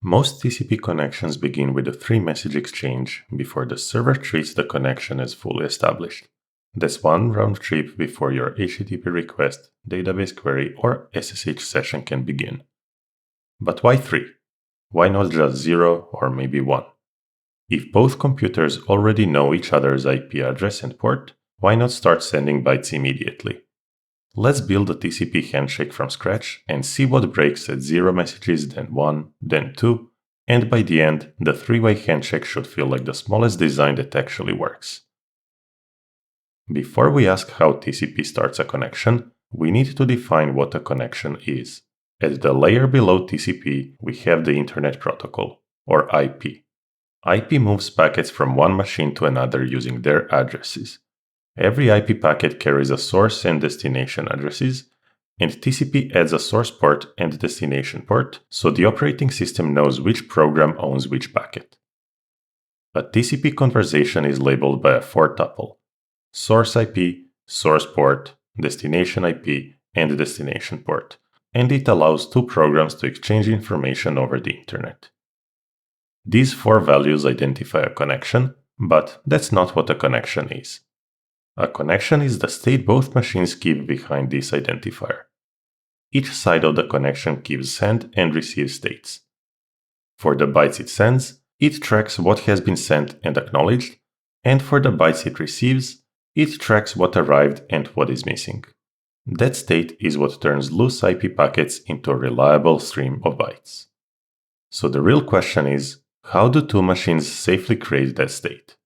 Most TCP connections begin with a 3-message exchange before the server treats the connection as fully established. That's one round trip before your HTTP request, database query, or SSH session can begin. But why 3? Why not just 0 or maybe 1? If both computers already know each other's IP address and port, why not start sending bytes immediately? Let's build a TCP handshake from scratch and see what breaks at 0 messages, then 1, then 2, and by the end, the 3-way handshake should feel like the smallest design that actually works. Before we ask how TCP starts a connection, we need to define what a connection is. At the layer below TCP, we have the Internet Protocol, or IP. IP moves packets from one machine to another using their addresses. Every IP packet carries a source and destination addresses, and TCP adds a source port and destination port, so the operating system knows which program owns which packet. A TCP conversation is labeled by a 4-tuple: source IP, source port, destination IP, and destination port, and it allows two programs to exchange information over the internet. These 4 values identify a connection, but that's not what a connection is. A connection is the state both machines keep behind this identifier. Each side of the connection keeps send and receive states. For the bytes it sends, it tracks what has been sent and acknowledged, and for the bytes it receives, it tracks what arrived and what is missing. That state is what turns loose IP packets into a reliable stream of bytes. So the real question is, how do two machines safely create that state?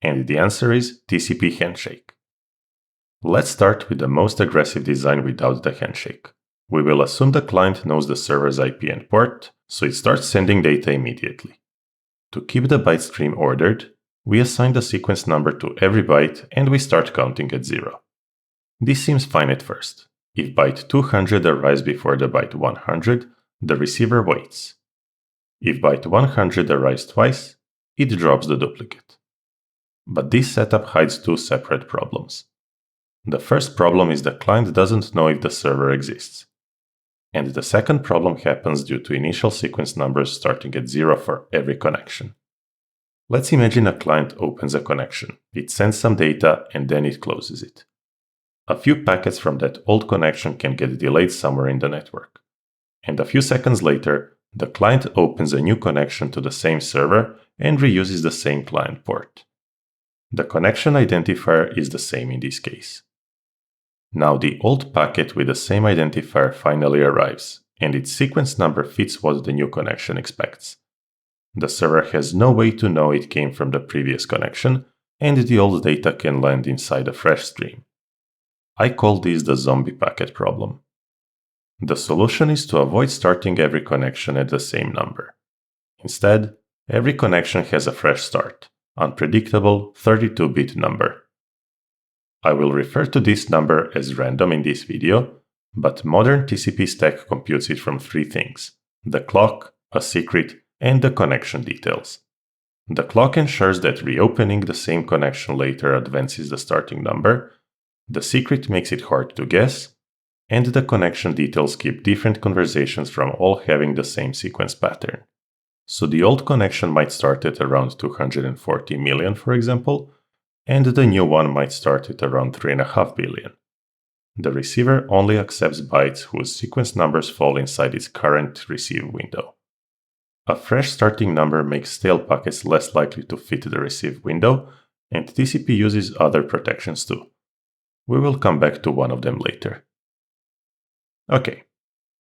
And the answer is TCP Handshake. Let's start with the most aggressive design without the handshake. We will assume the client knows the server's IP and port, so it starts sending data immediately. To keep the byte stream ordered, we assign the sequence number to every byte and we start counting at 0. This seems fine at first. If byte 200 arrives before the byte 100, the receiver waits. If byte 100 arrives twice, it drops the duplicate. But this setup hides 2 separate problems. The first problem is the client doesn't know if the server exists. And the second problem happens due to initial sequence numbers starting at 0 for every connection. Let's imagine a client opens a connection. It sends some data and then it closes it. A few packets from that old connection can get delayed somewhere in the network. And a few seconds later, the client opens a new connection to the same server and reuses the same client port. The connection identifier is the same in this case. Now the old packet with the same identifier finally arrives, and its sequence number fits what the new connection expects. The server has no way to know it came from the previous connection, and the old data can land inside a fresh stream. I call this the zombie packet problem. The solution is to avoid starting every connection at the same number. Instead, every connection has a fresh start, unpredictable 32-bit number. I will refer to this number as random in this video, but modern TCP stack computes it from 3 things: the clock, a secret, and the connection details. The clock ensures that reopening the same connection later advances the starting number, the secret makes it hard to guess, and the connection details keep different conversations from all having the same sequence pattern. So the old connection might start at around 240 million, for example, and the new one might start at around 3.5 billion. The receiver only accepts bytes whose sequence numbers fall inside its current receive window. A fresh starting number makes stale packets less likely to fit the receive window, and TCP uses other protections too. We will come back to one of them later. Okay,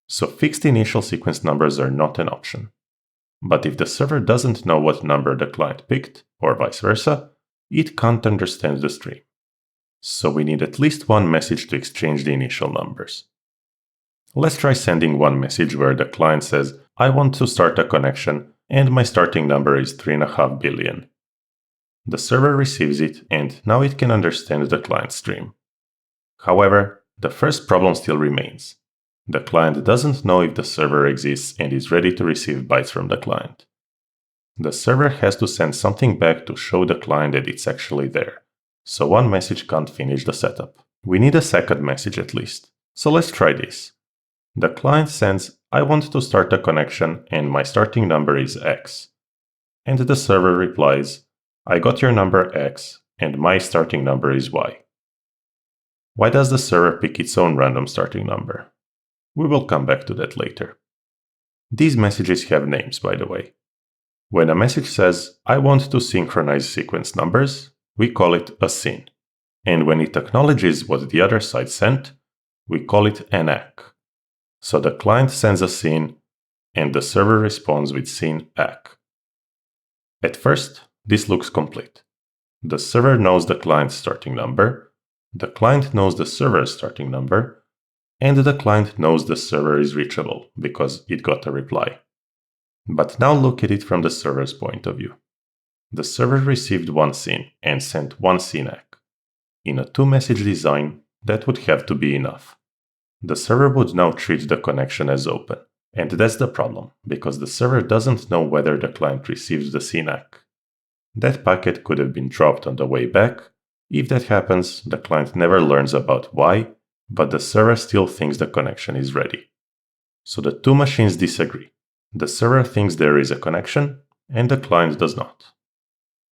so fixed initial sequence numbers are not an option. But if the server doesn't know what number the client picked, or vice versa, it can't understand the stream. So we need at least one message to exchange the initial numbers. Let's try sending one message where the client says, I want to start a connection and my starting number is 3.5 billion. The server receives it and now it can understand the client stream. However, the first problem still remains. The client doesn't know if the server exists and is ready to receive bytes from the client. The server has to send something back to show the client that it's actually there, so one message can't finish the setup. We need a second message at least, so let's try this. The client sends, I want to start a connection and my starting number is X. And the server replies, I got your number X and my starting number is Y. Why does the server pick its own random starting number? We will come back to that later. These messages have names, by the way. When a message says, I want to synchronize sequence numbers, we call it a SYN. And when it acknowledges what the other side sent, we call it an ACK. So the client sends a SYN, and the server responds with SYN-ACK. At first, this looks complete. The server knows the client's starting number, the client knows the server's starting number, and the client knows the server is reachable because it got a reply. But now look at it from the server's point of view. The server received one SYN and sent one SYN-ACK. In a two-message design, that would have to be enough. The server would now treat the connection as open. And that's the problem, because the server doesn't know whether the client receives the SYN-ACK. That packet could have been dropped on the way back. If that happens, the client never learns about why, but the server still thinks the connection is ready. So the two machines disagree. The server thinks there is a connection, and the client does not.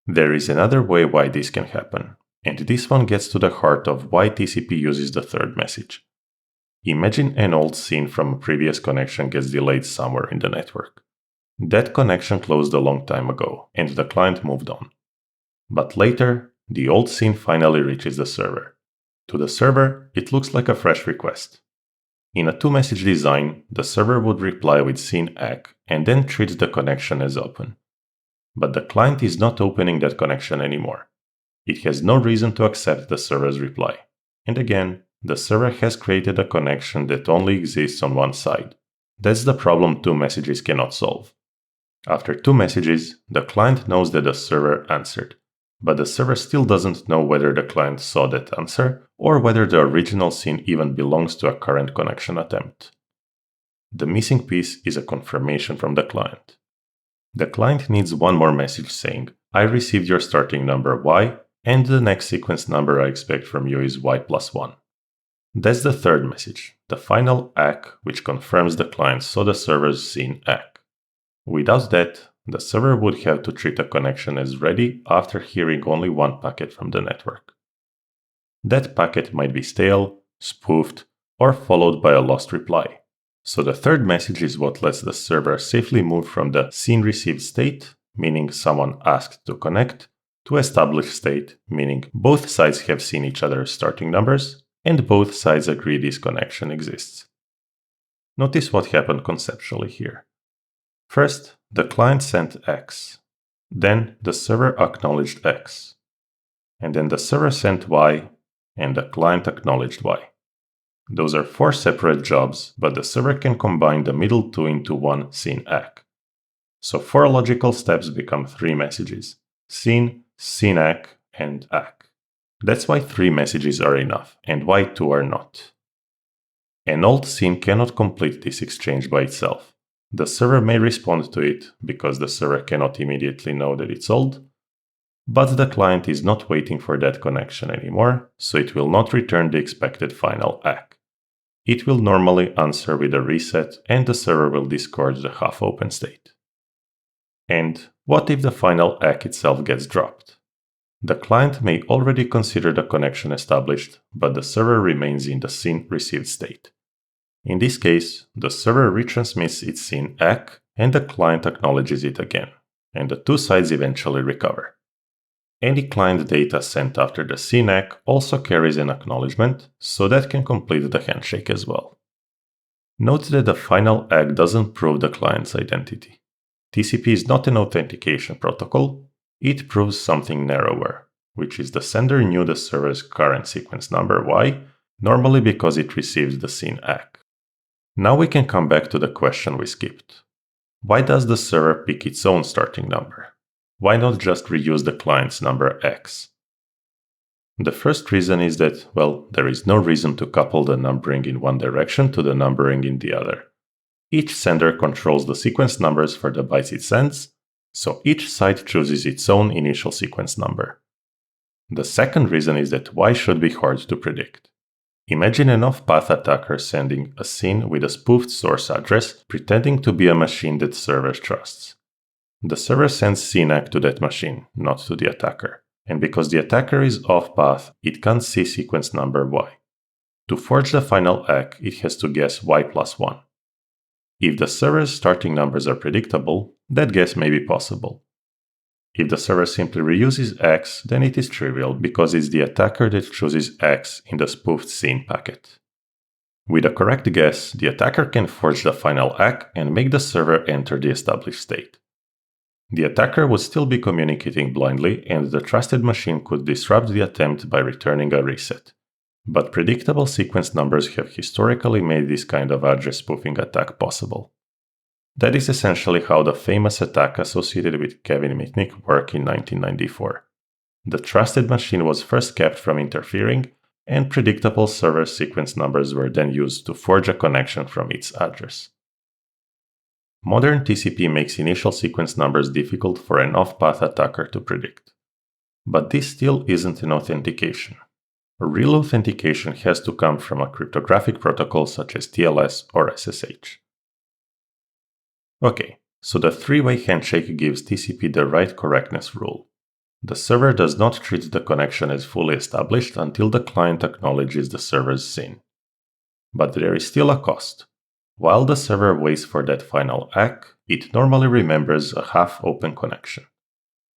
There is another way why this can happen, and this one gets to the heart of why TCP uses the third message. Imagine an old SYN from a previous connection gets delayed somewhere in the network. That connection closed a long time ago, and the client moved on. But later, the old SYN finally reaches the server. To the server, it looks like a fresh request. In a two-message design, the server would reply with SYN-ACK and then treats the connection as open. But the client is not opening that connection anymore. It has no reason to accept the server's reply. And again, the server has created a connection that only exists on one side. That's the problem two messages cannot solve. After two messages, the client knows that the server answered, but the server still doesn't know whether the client saw that answer or whether the original SYN even belongs to a current connection attempt. The missing piece is a confirmation from the client. The client needs one more message saying, I received your starting number Y, and the next sequence number I expect from you is Y plus 1. That's the third message, the final ACK, which confirms the client saw the server's SYN-ACK. Without that, the server would have to treat a connection as ready after hearing only one packet from the network. That packet might be stale, spoofed, or followed by a lost reply. So the third message is what lets the server safely move from the SYN received state, meaning someone asked to connect, to established state, meaning both sides have seen each other's starting numbers, and both sides agree this connection exists. Notice what happened conceptually here. First, the client sent X. Then the server acknowledged X. And then the server sent Y, and the client acknowledged Y. Those are four separate jobs, but the server can combine the middle two into one SYN-ACK. So four logical steps become three messages: SYN, SYN-ACK, and ACK. That's why three messages are enough, and why two are not. An old SYN cannot complete this exchange by itself. The server may respond to it, because the server cannot immediately know that it's old, but the client is not waiting for that connection anymore, so it will not return the expected final ACK. It will normally answer with a reset, and the server will discard the half-open state. And what if the final ACK itself gets dropped? The client may already consider the connection established, but the server remains in the SYN received state. In this case, the server retransmits its SYN-ACK, and the client acknowledges it again, and the two sides eventually recover. Any client data sent after the SYN-ACK also carries an acknowledgement, so that can complete the handshake as well. Note that the final ACK doesn't prove the client's identity. TCP is not an authentication protocol, it proves something narrower, which is the sender knew the server's current sequence number Y, normally because it received the SYN-ACK. Now we can come back to the question we skipped. Why does the server pick its own starting number? Why not just reuse the client's number X? The first reason is that, well, there is no reason to couple the numbering in one direction to the numbering in the other. Each sender controls the sequence numbers for the bytes it sends, so each side chooses its own initial sequence number. The second reason is that Y should be hard to predict. Imagine an off-path attacker sending a SYN with a spoofed source address, pretending to be a machine that server trusts. The server sends SYN-ACK to that machine, not to the attacker. And because the attacker is off-path, it can't see sequence number Y. To forge the final ACK, it has to guess Y plus 1. If the server's starting numbers are predictable, that guess may be possible. If the server simply reuses X, then it is trivial because it's the attacker that chooses X in the spoofed SYN packet. With a correct guess, the attacker can forge the final ACK and make the server enter the established state. The attacker would still be communicating blindly, and the trusted machine could disrupt the attempt by returning a reset. But predictable sequence numbers have historically made this kind of address spoofing attack possible. That is essentially how the famous attack associated with Kevin Mitnick worked in 1994. The trusted machine was first kept from interfering, and predictable server sequence numbers were then used to forge a connection from its address. Modern TCP makes initial sequence numbers difficult for an off-path attacker to predict. But this still isn't an authentication. Real authentication has to come from a cryptographic protocol such as TLS or SSH. Okay, so the three-way handshake gives TCP the right correctness rule. The server does not treat the connection as fully established until the client acknowledges the server's SYN. But there is still a cost. While the server waits for that final ACK, it normally remembers a half-open connection.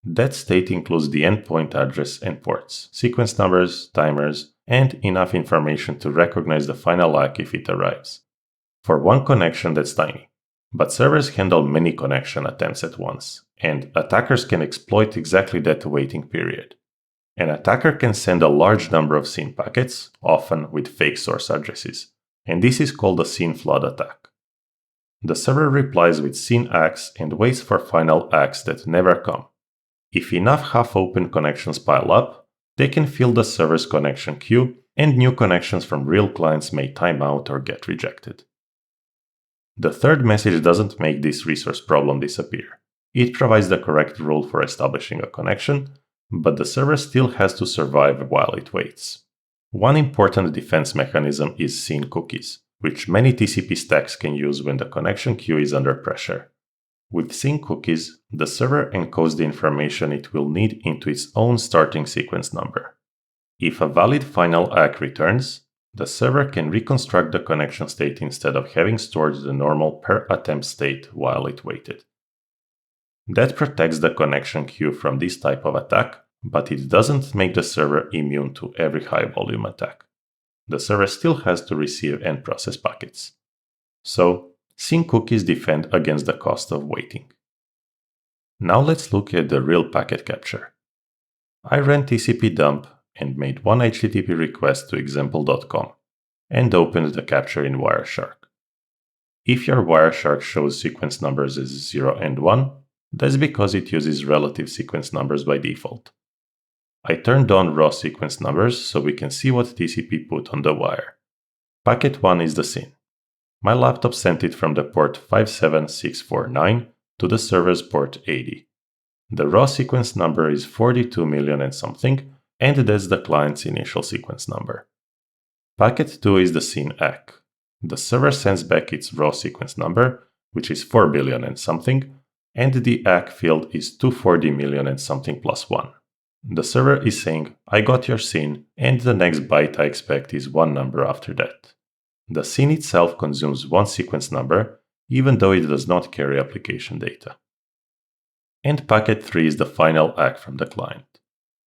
That state includes the endpoint address and ports, sequence numbers, timers, and enough information to recognize the final ACK if it arrives. For one connection, that's tiny. But servers handle many connection attempts at once, and attackers can exploit exactly that waiting period. An attacker can send a large number of SYN packets, often with fake source addresses, and this is called a SYN flood attack. The server replies with SYN-ACKs and waits for final ACKs that never come. If enough half-open connections pile up, they can fill the server's connection queue, and new connections from real clients may time out or get rejected. The third message doesn't make this resource problem disappear. It provides the correct rule for establishing a connection, but the server still has to survive while it waits. One important defense mechanism is SYN cookies, which many TCP stacks can use when the connection queue is under pressure. With SYN cookies, the server encodes the information it will need into its own starting sequence number. If a valid final ACK returns, the server can reconstruct the connection state instead of having stored the normal per attempt state while it waited. That protects the connection queue from this type of attack, but it doesn't make the server immune to every high-volume attack. The server still has to receive and process packets. So, SYN cookies defend against the cost of waiting. Now let's look at the real packet capture. I ran TCP dump and made one HTTP request to example.com and opened the capture in Wireshark. If your Wireshark shows sequence numbers as 0 and 1, that's because it uses relative sequence numbers by default. I turned on raw sequence numbers so we can see what TCP put on the wire. Packet 1 is the SYN. My laptop sent it from the port 57649 to the server's port 80. The raw sequence number is 42 million and something, and that's the client's initial sequence number. Packet 2 is the SYN-ACK. The server sends back its raw sequence number, which is 4 billion and something, and the ACK field is 240 million and something plus 1. The server is saying, I got your SYN, and the next byte I expect is one number after that. The SYN itself consumes one sequence number, even though it does not carry application data. And packet 3 is the final ACK from the client.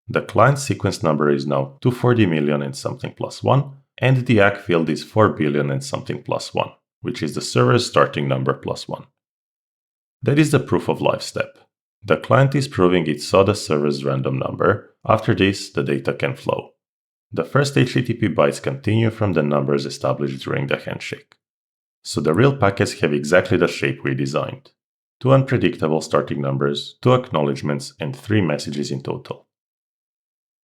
The client's sequence number is now 240 million and something plus 1, and the ACK field is 4 billion and something plus 1, which is the server's starting number plus 1. That is the proof of life step. The client is proving it saw the server's random number. After this, the data can flow. The first HTTP bytes continue from the numbers established during the handshake. So the real packets have exactly the shape we designed. 2 unpredictable starting numbers, 2 acknowledgements, and 3 messages in total.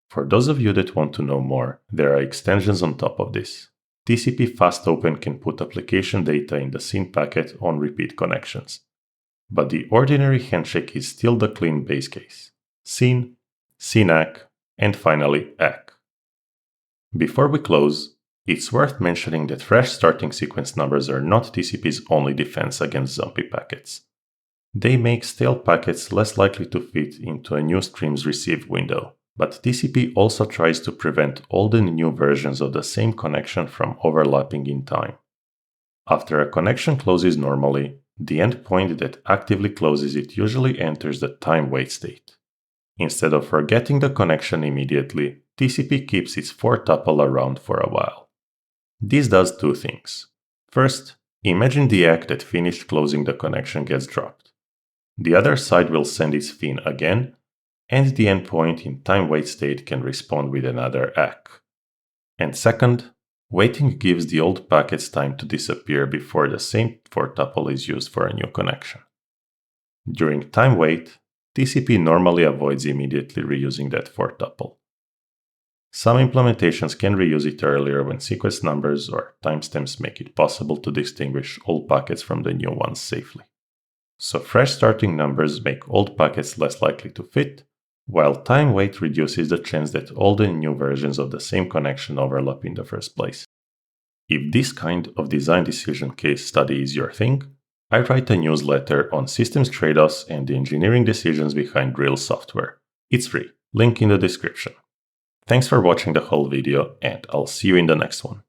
For those of you that want to know more, there are extensions on top of this. TCP Fast Open can put application data in the SYN packet on repeat connections. But the ordinary handshake is still the clean base case. SYN, SYN-ACK, and finally ACK. Before we close, It's worth mentioning that fresh starting sequence numbers are not TCP's only defense against zombie packets. They make stale packets less likely to fit into a new stream's receive window, but TCP also tries to prevent old and new versions of the same connection from overlapping in time. After a connection closes normally, the endpoint that actively closes it usually enters the time wait state. Instead of forgetting the connection immediately, TCP keeps its for tuple around for a while. This does two things. First, imagine the ACK that finished closing the connection gets dropped. The other side will send its FIN again, and the endpoint in time wait state can respond with another ACK. And second, waiting gives the old packets time to disappear before the same for tuple is used for a new connection. During time wait, TCP normally avoids immediately reusing that for tuple. Some implementations can reuse it earlier when sequence numbers or timestamps make it possible to distinguish old packets from the new ones safely. So fresh starting numbers make old packets less likely to fit, while time wait reduces the chance that old and new versions of the same connection overlap in the first place. If this kind of design decision case study is your thing, I write a newsletter on systems trade-offs and the engineering decisions behind real software. It's free, link in the description. Thanks for watching the whole video, and I'll see you in the next one.